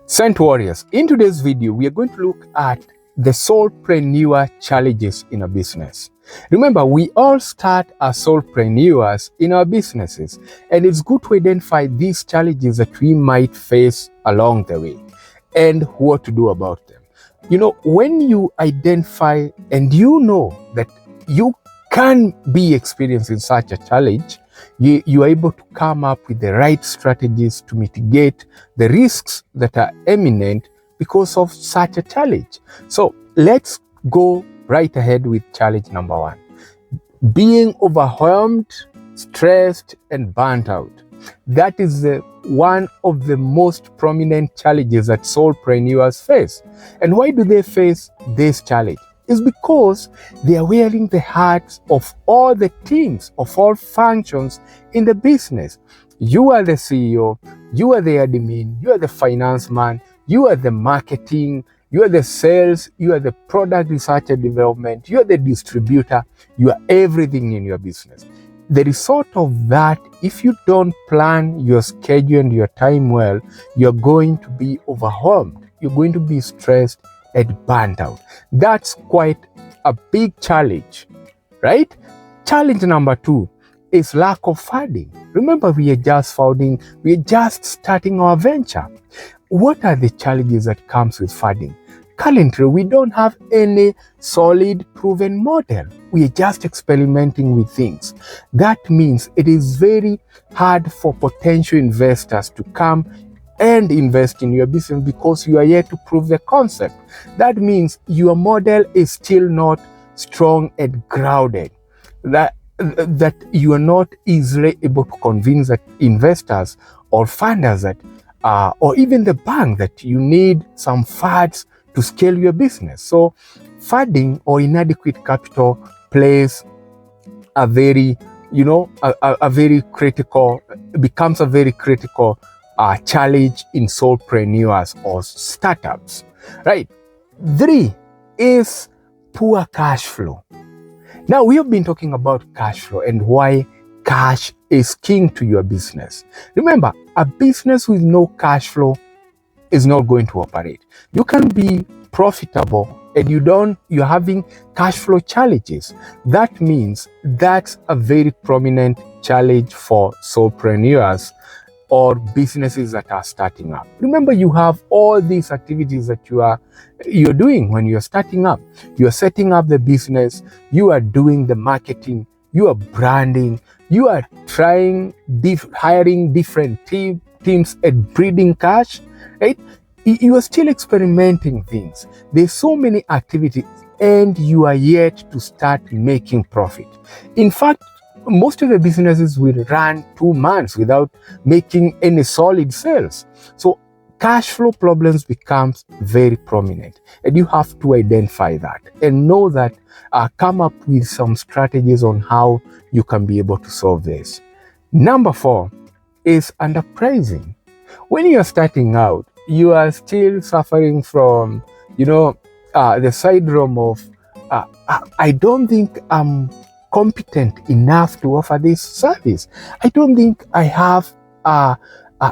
Scent Warriors, in today's video, we are going to look at the solopreneur challenges in a business. Remember, we all start as solopreneurs in our businesses, and it's good to identify these challenges that we might face along the way and what to do about them. You know, when you identify and you know that you can be experiencing such a challenge, you are able to come up with the right strategies to mitigate the risks that are imminent because of such a challenge. So let's go right ahead with challenge number one. Being overwhelmed, stressed, and burnt out. That is one of the most prominent challenges that solopreneurs face. And why do they face this challenge? Is because they are wearing the hats of all the teams, of all functions in the business. You are the CEO, you are the admin, you are the finance man, you are the marketing, you are the sales, you are the product research and development, you are the distributor, you are everything in your business. The result of that, if you don't plan your schedule and your time well, you're going to be overwhelmed, you're going to be stressed and burnt out. That's quite a big challenge, right? Challenge number two is lack of funding. Remember, we are just starting our venture. What are the challenges that comes with funding? Currently, we don't have any solid proven model. We are just experimenting with things. That means it is very hard for potential investors to come and invest in your business because you are yet to prove the concept. That means your model is still not strong and grounded. That you are not easily able to convince that investors or funders that, or even the bank, that you need some funds to scale your business. So funding or inadequate capital plays a very, becomes a very critical challenge in solopreneurs or startups, right? 3 is poor cash flow. Now, we have been talking about cash flow and why cash is king to your business. Remember, a business with no cash flow is not going to operate. You can be profitable and you're having cash flow challenges. That means that's a very prominent challenge for solopreneurs or businesses that are starting up. Remember, you have all these activities that you're doing when you're starting up. You're setting up the business, you are doing the marketing, you are branding, you are hiring different teams and breeding cash, right? You are still experimenting things. There's so many activities and you are yet to start making profit. In fact, most of the businesses will run 2 months without making any solid sales. So cash flow problems becomes very prominent, and you have to identify that and know that, come up with some strategies on how you can be able to solve this. Number 4 is underpricing. When you're starting out, you are still suffering from, the syndrome of, I don't think I'm competent enough to offer this service. I don't think I have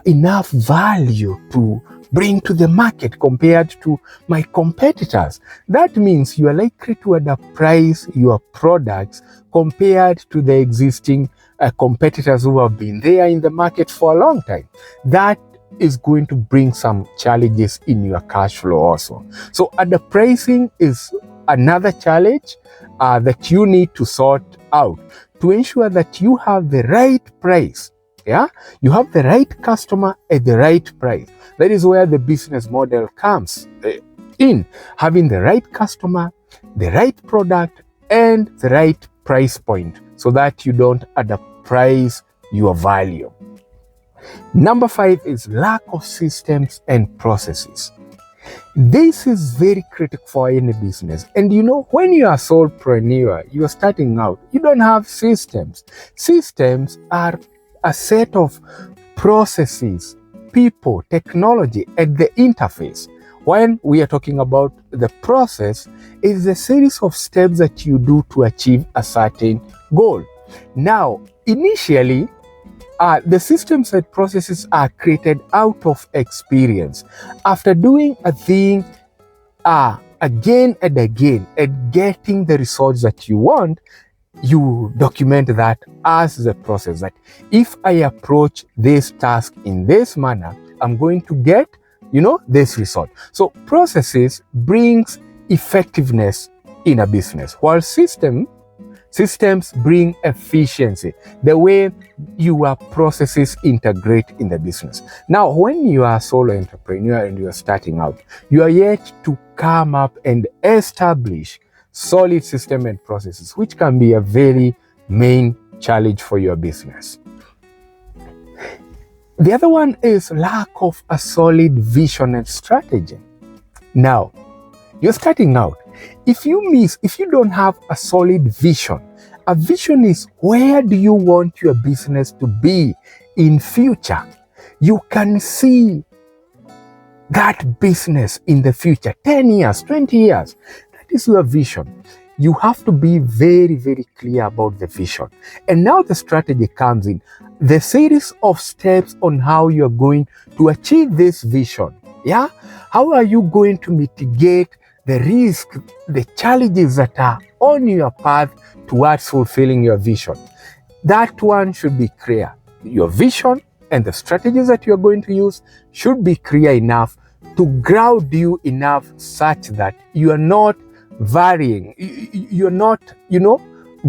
enough value to bring to the market compared to my competitors. That means you are likely to underprice your products compared to the existing competitors who have been there in the market for a long time. That is going to bring some challenges in your cash flow also. So underpricing is another challenge that you need to sort out to ensure that you have the right price. Yeah, you have the right customer at the right price. That is where the business model comes in, having the right customer, the right product, and the right price point so that you don't underprice your value. Number 5 is lack of systems and processes. This is very critical for any business. And when you are a solopreneur, you are starting out, you don't have systems. Systems are a set of processes, people, technology at the interface. When we are talking about the process, it is a series of steps that you do to achieve a certain goal. Now, initially, The systems and processes are created out of experience. After doing a thing again and again and getting the results that you want, you document that as the process, that if I approach this task in this manner, I'm going to get, this result. So processes brings effectiveness in a business, while systems bring efficiency, the way your processes integrate in the business. Now, when you are a solo entrepreneur and you are starting out, you are yet to come up and establish solid system and processes, which can be a very main challenge for your business. The other one is lack of a solid vision and strategy. Now, you're starting out. If you don't have a solid vision, a vision is where do you want your business to be in future. You can see that business in the future, 10 years, 20 years. That is your vision. You have to be very, very clear about the vision. And now the strategy comes in. The series of steps on how you're going to achieve this vision. Yeah? How are you going to mitigate the risk, the challenges that are on your path towards fulfilling your vision? That one should be clear. Your vision and the strategies that you're going to use should be clear enough to ground you enough such that you are not varying. You're not,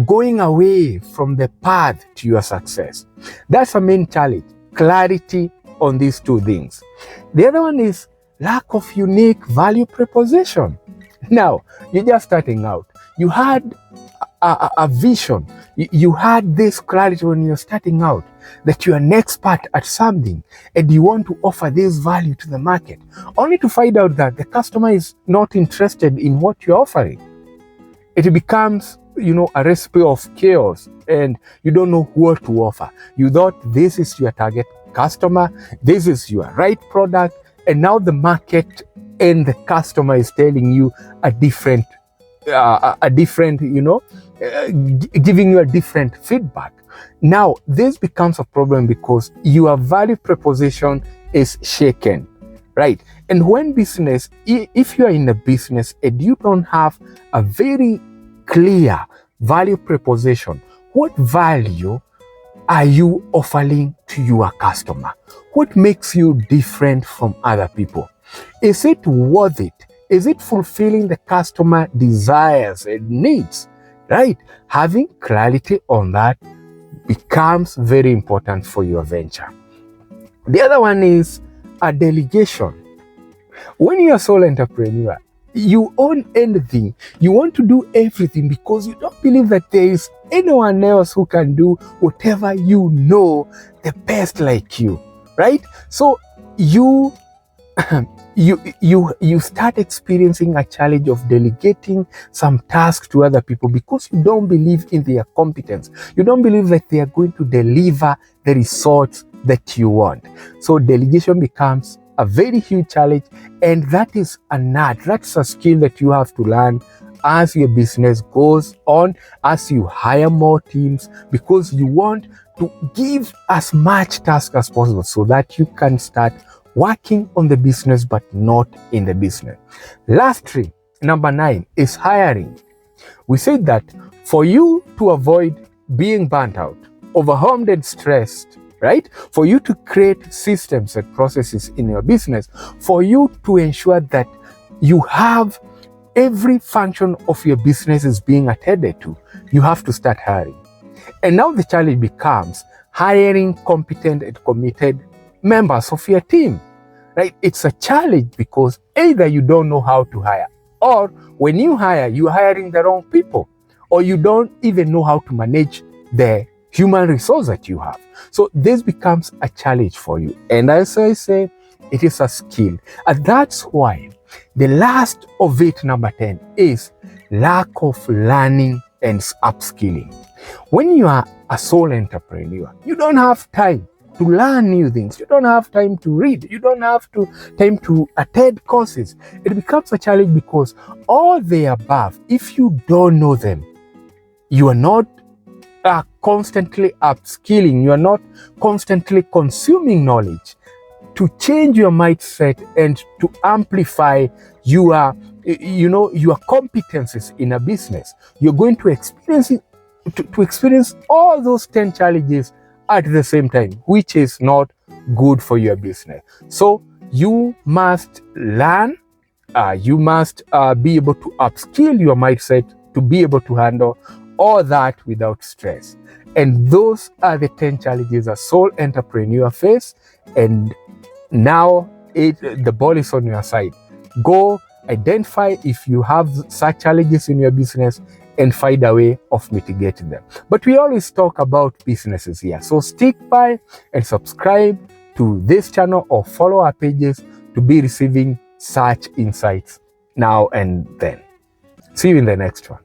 going away from the path to your success. That's a main challenge. Clarity on these two things. The other one is lack of unique value proposition. Now, you're just starting out. You had a vision. You had this clarity when you're starting out that you're an expert at something and you want to offer this value to the market, only to find out that the customer is not interested in what you're offering. It becomes, a recipe of chaos and you don't know what to offer. You thought this is your target customer, this is your right product, and now the market and the customer is telling you a different, giving you a different feedback. Now, this becomes a problem because your value proposition is shaken, right? And when business, if you are in a business and you don't have a very clear value proposition, what value are you offering to your customer? What makes you different from other people? Is it worth it? Is it fulfilling the customer desires and needs? Right? Having clarity on that becomes very important for your venture. The other one is a delegation. When you're a sole entrepreneur, you own anything. You want to do everything because you don't believe that there is anyone else who can do whatever you know the best like you, right? So you start experiencing a challenge of delegating some tasks to other people because you don't believe in their competence. You don't believe that they are going to deliver the results that you want. So delegation becomes a very huge challenge, and that is an art. That's a skill that you have to learn as your business goes on, as you hire more teams, because you want to give as much task as possible so that you can start working on the business but not in the business. Lastly, number 9 is hiring. We said that for you to avoid being burnt out, overwhelmed and stressed, right? For you to create systems and processes in your business, for you to ensure that you have every function of your business is being attended to, you have to start hiring. And now the challenge becomes hiring competent and committed members of your team, right? It's a challenge because either you don't know how to hire, or when you hire, you're hiring the wrong people, or you don't even know how to manage the human resource that you have. So this becomes a challenge for you. And as I say, it is a skill. And that's why the last of it, number 10, is lack of learning and upskilling. When you are a sole entrepreneur, you don't have time to learn new things. You don't have time to read. You don't have time to attend courses. It becomes a challenge because all the above, if you don't know them, you are not are constantly upskilling, you are not constantly consuming knowledge to change your mindset and to amplify your competencies in a business, you're going to experience to experience all those 10 challenges at the same time, which is not good for your business. So you must learn, you must be able to upskill your mindset to be able to handle all that without stress. And those are the 10 challenges a sole entrepreneur face. And now the ball is on your side. Go identify if you have such challenges in your business and find a way of mitigating them. But we always talk about businesses here. So stick by and subscribe to this channel or follow our pages to be receiving such insights now and then. See you in the next one.